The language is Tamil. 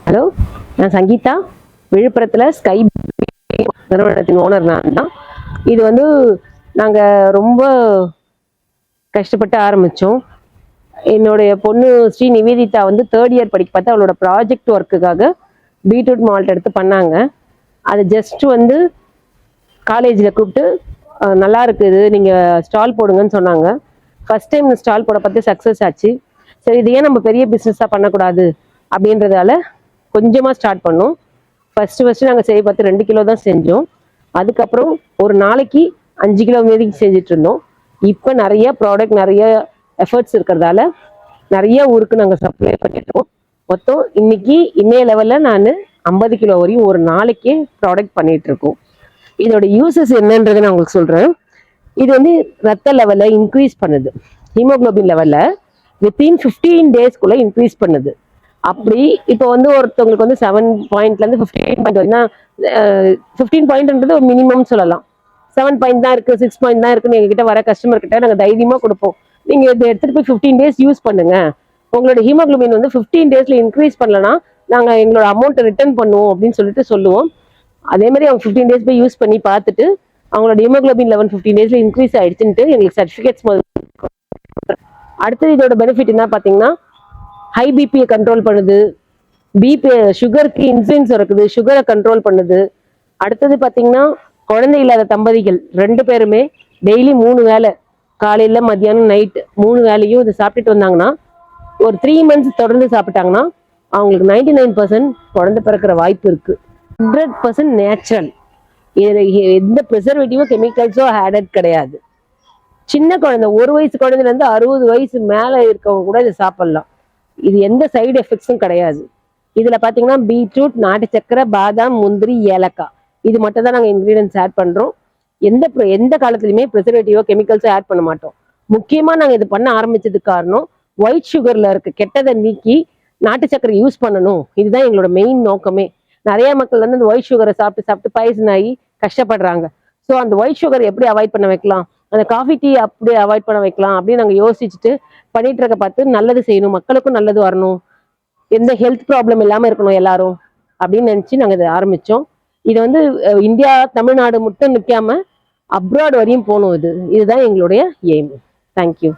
ஹலோ, நான் சங்கீதா. விழுப்புரத்தில் ஸ்கை நிறுவனத்தின் ஓனர் நான் தான். இது வந்து நாங்கள் ரொம்ப கஷ்டப்பட்டு ஆரம்பித்தோம். என்னுடைய பொண்ணு ஸ்ரீ நிவேதிதா வந்து 3rd இயர் படிக்க பார்த்து அவளோட ப்ராஜெக்ட் ஒர்க்குக்காக பீட்ரூட் மால்ட் எடுத்து பண்ணாங்க. அது ஜஸ்ட் வந்து காலேஜில் கூப்பிட்டு நல்லா இருக்குது, நீங்கள் ஸ்டால் போடுங்கன்னு சொன்னாங்க. ஃபஸ்ட் டைம் ஸ்டால் போட பார்த்து சக்ஸஸ் ஆச்சு. சரி, இது ஏன் நம்ம பெரிய பிஸ்னஸாக பண்ணக்கூடாது அப்படின்றதால கொஞ்சமாக ஸ்டார்ட் பண்ணோம். ஃபஸ்ட்டு நாங்கள் செய்ய பார்த்து 2 கிலோ தான் செஞ்சோம். அதுக்கப்புறம் ஒரு நாளைக்கு 5 கிலோ மீதி செஞ்சுட்டு இருந்தோம். இப்போ நிறைய ப்ராடக்ட், நிறைய எஃபர்ட்ஸ் இருக்கிறதால நிறைய ஊருக்கு நாங்கள் சப்ளை பண்ணிட்டோம். மொத்தம் இன்னைய லெவலில் நான் 50 கிலோ வரையும் ஒரு நாளைக்கே ப்ராடக்ட் பண்ணிட்டு இருக்கோம். இதோட யூசஸ் என்னன்றதை நான் உங்களுக்கு சொல்கிறேன். இது வந்து ரத்த லெவலில் இன்க்ரீஸ் பண்ணுது. ஹீமோக்ளோபின் லெவலில் வித்தின் 15 டேஸ்க்குள்ளே இன்க்ரீஸ் பண்ணுது. அப்படி இப்போ வந்து ஒருத்தவங்களுக்கு வந்து 7 பாயிண்ட்லேருந்து 15 பாயிண்ட் வரைக்கும் 15 பாயிண்ட்ன்றது ஒரு மினிமம் சொல்லலாம். 7 பாயிண்ட் தான் இருக்குது, 6 பாயிண்ட் தான் இருக்குன்னு எங்ககிட்ட வர கஸ்டமர் கிட்ட நாங்கள் தைரியமாக கொடுப்போம். நீங்கள் இதை எடுத்துகிட்டு போய் 15 டேஸ் யூஸ் பண்ணுங்க. உங்களோட ஹீமோக்ளோபின் வந்து 15 டேஸில் இன்க்ரீஸ் பண்ணலன்னா நாங்கள் எங்களோட அமௌண்ட்டை ரிட்டர்ன் பண்ணுவோம் அப்படின்னு சொல்லுவோம். அதே மாதிரி அவங்க 15 டேஸ் போய் யூஸ் பண்ணி பார்த்துட்டு அவங்களோட ஹீமோக்ளோபின் லெவல் 15 டேஸில் இன்க்ரீஸ் ஆயிடுச்சுன்ட்டு எங்களுக்கு சர்டிஃபிகேட்ஸ். அடுத்தது இதோட பெனிஃபிட் என்ன பார்த்தீங்கன்னா, ஹை பிபியை கண்ட்ரோல் பண்ணுது. சுகருக்கு இன்சுலின்ஸ் இருக்குது, சுகரை கண்ட்ரோல் பண்ணுது. அடுத்தது பார்த்தீங்கன்னா, குழந்தை இல்லாத தம்பதிகள் 2 பேருமே டெய்லி 3 வேளை, காலையில் மத்தியானம் நைட்டு 3 வேளையும் இதை சாப்பிட்டுட்டு வந்தாங்கன்னா, ஒரு 3 மந்த்ஸ் தொடர்ந்து சாப்பிட்டாங்கன்னா அவங்களுக்கு 99% குழந்தை பிறக்கிற வாய்ப்பு இருக்கு. 100% நேச்சுரல். எந்த ப்ரிசர்வேட்டிவோ கெமிக்கல்ஸோ ஆடட் கிடையாது. சின்ன குழந்தை, 1 வயசு குழந்தைலேருந்து 60 வயசு மேலே இருக்கவங்க கூட இதை சாப்பிடலாம். இது எந்த சைடு எஃபெக்ட்ஸும் கிடையாது. இதில் பார்த்தீங்கன்னா பீட்ரூட், நாட்டு சக்கரை, பாதாம், முந்திரி, ஏலக்காய், இது மட்டும் தான் நாங்கள் இன்க்ரீடியன்ஸ் ஆட் பண்ணுறோம். எந்த காலத்துலையுமே ப்ரிசர்வேட்டிவோ கெமிக்கல்ஸோ ஆட் பண்ண மாட்டோம். முக்கியமாக நாங்கள் இது பண்ண ஆரம்பிச்சதுக்கு காரணம், ஒயிட் சுகரில் இருக்க கெட்டதை நீக்கி நாட்டு சக்கரை யூஸ் பண்ணணும். இதுதான் எங்களோட மெயின் நோக்கமே. நிறைய மக்கள் வந்து அந்த ஒயிட் சுகரை சாப்பிட்டு பாய்சன் ஆகி கஷ்டப்படுறாங்க. ஸோ அந்த ஒயிட் சுகரை எப்படி அவாய்ட் பண்ண வைக்கலாம், அந்த காஃபி டீ அப்படி அவாய்ட் பண்ண வைக்கலாம் அப்படின்னு நாங்கள் யோசிச்சுட்டு பண்ணிட்டு இருக்க பார்த்து நல்லது செய்யணும், மக்களுக்கும் நல்லது வரணும், எந்த ஹெல்த் ப்ராப்ளம் இல்லாமல் இருக்கணும் எல்லாரும் அப்படின்னு நினச்சி நாங்கள் இதை ஆரம்பித்தோம். இது வந்து இந்தியா, தமிழ்நாடு மட்டும் நிற்காம அப்ராட் வரையும் போகணும். இதுதான் எங்களுடைய எய்ம். தேங்க்யூ.